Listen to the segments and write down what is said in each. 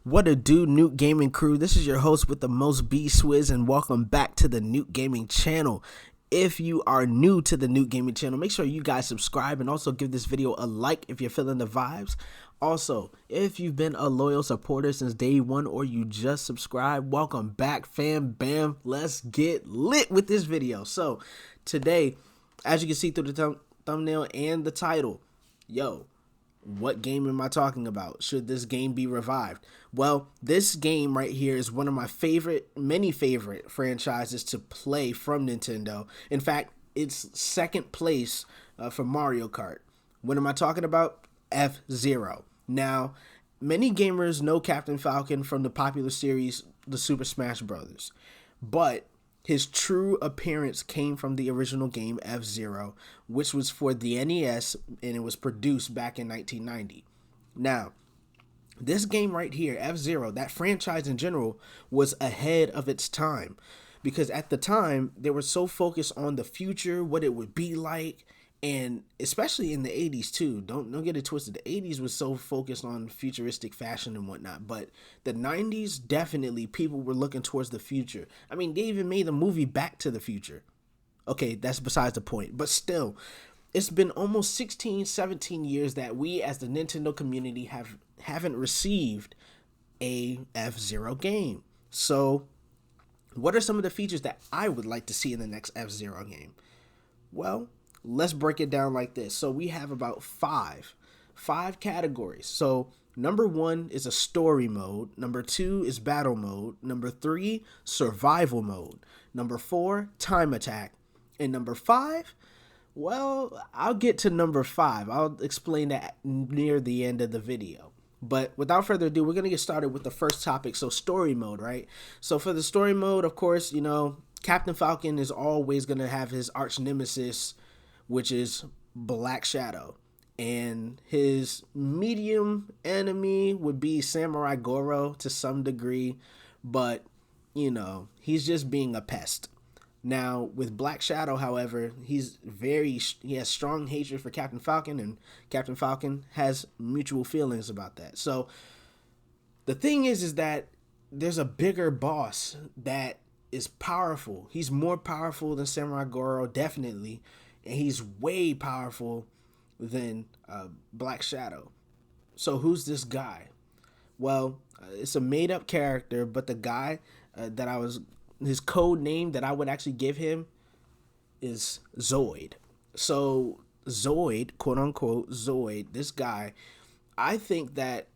What a do, Newt Gaming crew. This is your host with the most B-Swizz, and welcome back to the Newt Gaming channel. If you are new to the Newt Gaming channel, make sure you guys subscribe and also give this video a like if you're feeling the vibes. Also, if you've been a loyal supporter since day one or you just subscribed, welcome back, fam bam. Let's get lit with this video. So today, as you can see through the thumbnail and the title, what game am I talking about? Should this game be revived? Well, this game right here is one of my many favorite franchises to play from Nintendo. In fact, it's second place for Mario Kart. What am I talking about? F-Zero. Now, many gamers know Captain Falcon from the popular series, the Super Smash Bros. But his true appearance came from the original game F-Zero, which was for the NES, and it was produced back in 1990. Now, this game right here, F-Zero, that franchise in general, was ahead of its time. Because at the time, they were so focused on the future, what it would be like, and especially in the 80s too. Don't get it twisted. The 80s was so focused on futuristic fashion and whatnot. But the 90s, definitely, people were looking towards the future. I mean, they even made the movie Back to the Future. Okay, that's besides the point. But still, it's been almost 16, 17 years that we as the Nintendo community haven't received a F-Zero game. So, what are some of the features that I would like to see in the next F-Zero game? Well, let's break it down like this. So we have about five categories. So number 1 is a story mode. Number 2 is battle mode. Number 3, survival mode. Number 4, time attack. And number 5, well, I'll get to number 5. I'll explain that near the end of the video. But without further ado, we're going to get started with the first topic. So story mode, right? So for the story mode, of course, Captain Falcon is always going to have his arch nemesis, which is Black Shadow, and his medium enemy would be Samurai Goro to some degree, but he's just being a pest. Now with Black Shadow, however, he has strong hatred for Captain Falcon, and Captain Falcon has mutual feelings about that. So the thing is that there's a bigger boss that is powerful. He's more powerful than Samurai Goro, definitely. And he's way powerful than Black Shadow. So who's this guy? Well, it's a made-up character, but the guy his code name that I would actually give him is Zoid. So Zoid, quote-unquote Zoid, this guy, I think that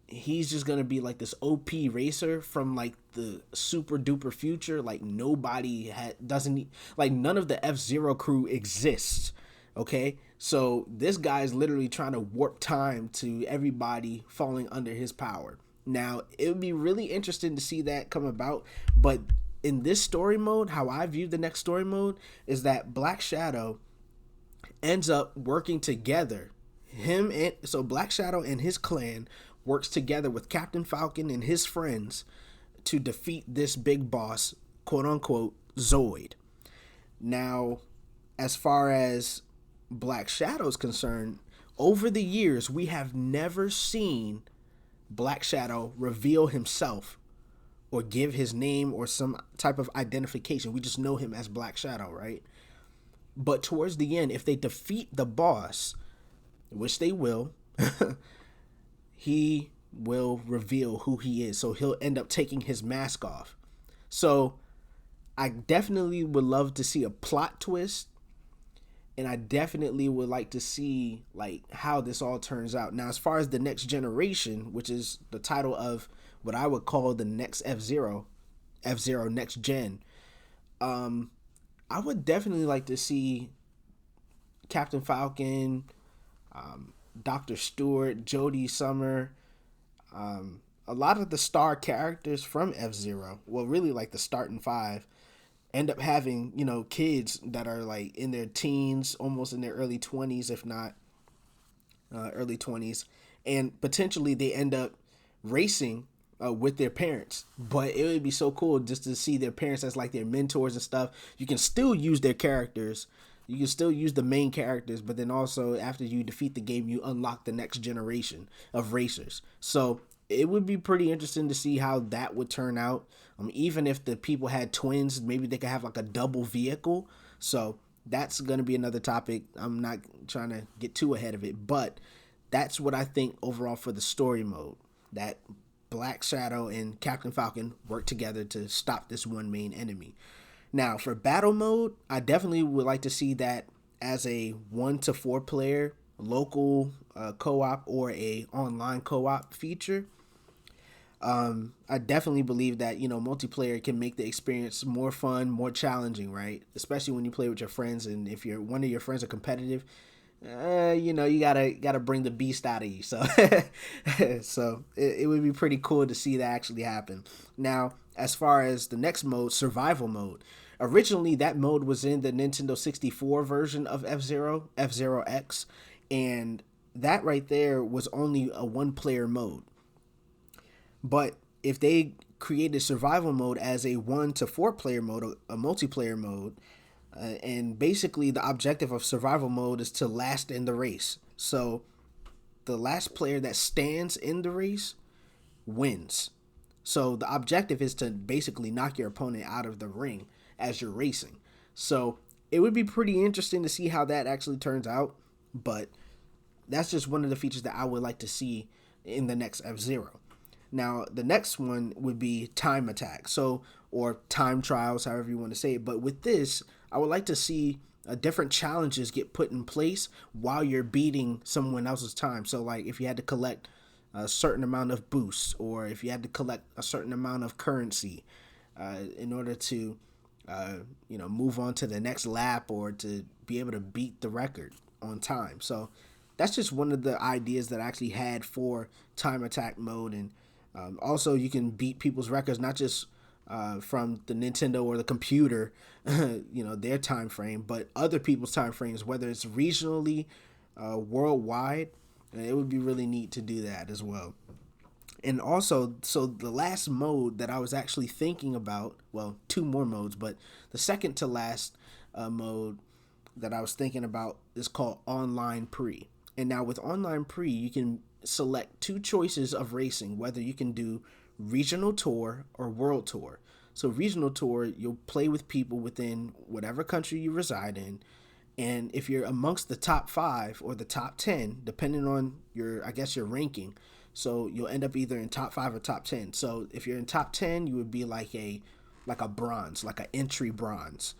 he's just going to be like this OP racer from like the super duper future. Like none of the F-Zero crew exists. Okay. So this guy's literally trying to warp time to everybody falling under his power. Now it would be really interesting to see that come about. But in this story mode, how I view the next story mode is that Black Shadow ends up working together. Black Shadow and his clan works together with Captain Falcon and his friends to defeat this big boss, quote-unquote, Zoid. Now, as far as Black Shadow's concerned, over the years, we have never seen Black Shadow reveal himself or give his name or some type of identification. We just know him as Black Shadow, right? But towards the end, if they defeat the boss, which they will, he will reveal who he is. So he'll end up taking his mask off. So I definitely would love to see a plot twist. And I definitely would like to see like how this all turns out. Now, as far as the next generation, which is the title of what I would call the next F-Zero next gen, I would definitely like to see Captain Falcon, Dr. Stewart, Jodie Summer, a lot of the star characters from F-Zero, well, really like the starting 5, end up having, kids that are like in their teens, almost in their early 20s, if not early 20s, and potentially they end up racing with their parents. But it would be so cool just to see their parents as like their mentors and stuff. You can still use their characters. You can still use the main characters, but then also after you defeat the game, you unlock the next generation of racers. So it would be pretty interesting to see how that would turn out. Even if the people had twins, maybe they could have like a double vehicle. So that's going to be another topic. I'm not trying to get too ahead of it, but that's what I think overall for the story mode, that Black Shadow and Captain Falcon work together to stop this one main enemy. Now, for battle mode, I definitely would like to see that as a 1 to 4 player local co-op or a online co-op feature. I definitely believe that, multiplayer can make the experience more fun, more challenging, right? Especially when you play with your friends, and if one of your friends are competitive, you gotta bring the beast out of you. So, so it would be pretty cool to see that actually happen. Now, as far as the next mode, survival mode, originally that mode was in the Nintendo 64 version of F-Zero, F-Zero X, and that right there was only a 1-player mode. But if they created survival mode as a 1 to 4 player mode, a multiplayer mode, and basically the objective of survival mode is to last in the race. So the last player that stands in the race wins. So the objective is to basically knock your opponent out of the ring as you're racing. So it would be pretty interesting to see how that actually turns out. But that's just one of the features that I would like to see in the next F-Zero. Now, the next one would be time attack, or time trials, however you want to say it. But with this, I would like to see different challenges get put in place while you're beating someone else's time. So, like, if you had to collect a certain amount of boosts, or if you had to collect a certain amount of currency in order to, move on to the next lap or to be able to beat the record on time. So that's just one of the ideas that I actually had for time attack mode. And also, you can beat people's records, not just from the Nintendo or the computer, their time frame, but other people's time frames, whether it's regionally, worldwide. And it would be really neat to do that as well. And also, so the last mode that I was actually thinking about, well, 2 more modes, but the second to last mode that I was thinking about is called Online Pre. And now with Online Pre, you can select 2 choices of racing, whether you can do regional tour or world tour. So regional tour, you'll play with people within whatever country you reside in. And if you're amongst the top 5 or the top 10, depending on your ranking, so you'll end up either in top 5 or top 10. So if you're in top 10, you would be like a bronze, like an entry bronze.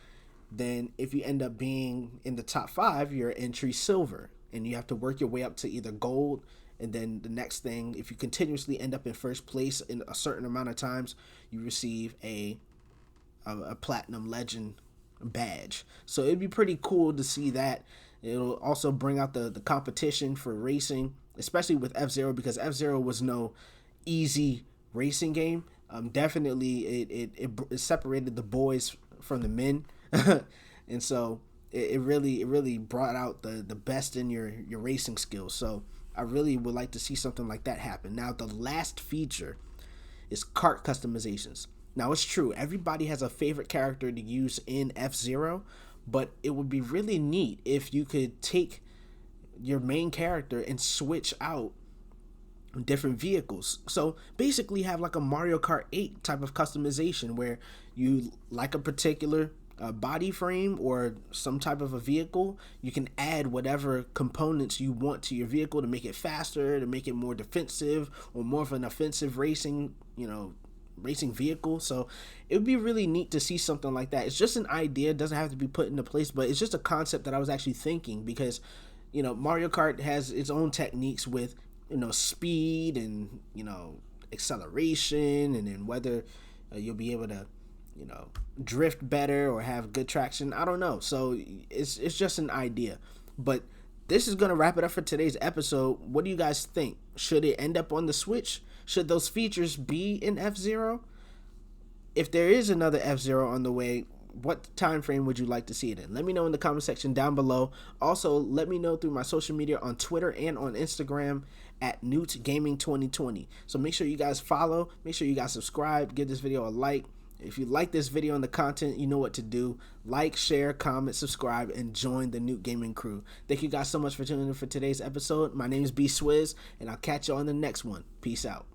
Then if you end up being in the top 5, you're entry silver, and you have to work your way up to either gold. And then the next thing, if you continuously end up in first place in a certain amount of times, you receive a platinum legend badge. So it'd be pretty cool to see that. It'll also bring out the competition for racing, especially with F-Zero, because F-Zero was no easy racing game. Definitely it separated the boys from the men. And so it really brought out the best in your racing skills. So I really would like to see something like that happen. Now, the last feature is kart customizations. Now, it's true, everybody has a favorite character to use in F-Zero, but it would be really neat if you could take your main character and switch out different vehicles. So basically have like a Mario Kart 8 type of customization where you like a particular body frame or some type of a vehicle, you can add whatever components you want to your vehicle to make it faster, to make it more defensive or more of an offensive racing vehicle. So it would be really neat to see something like that. It's just an idea, it doesn't have to be put into place, but it's just a concept that I was actually thinking, because Mario Kart has its own techniques with speed and acceleration, and then whether you'll be able to drift better or have good traction. I don't know. So it's just an idea. But this is going to wrap it up for today's episode. What do you guys think? Should it end up on the Switch? Should those features be in F-Zero? If there is another F-Zero on the way, what time frame would you like to see it in? Let me know in the comment section down below. Also, let me know through my social media on Twitter and on Instagram at NewtGaming2020. So make sure you guys follow. Make sure you guys subscribe. Give this video a like. If you like this video and the content, you know what to do. Like, share, comment, subscribe, and join the Newt Gaming crew. Thank you guys so much for tuning in for today's episode. My name is B Swizz, and I'll catch you on the next one. Peace out.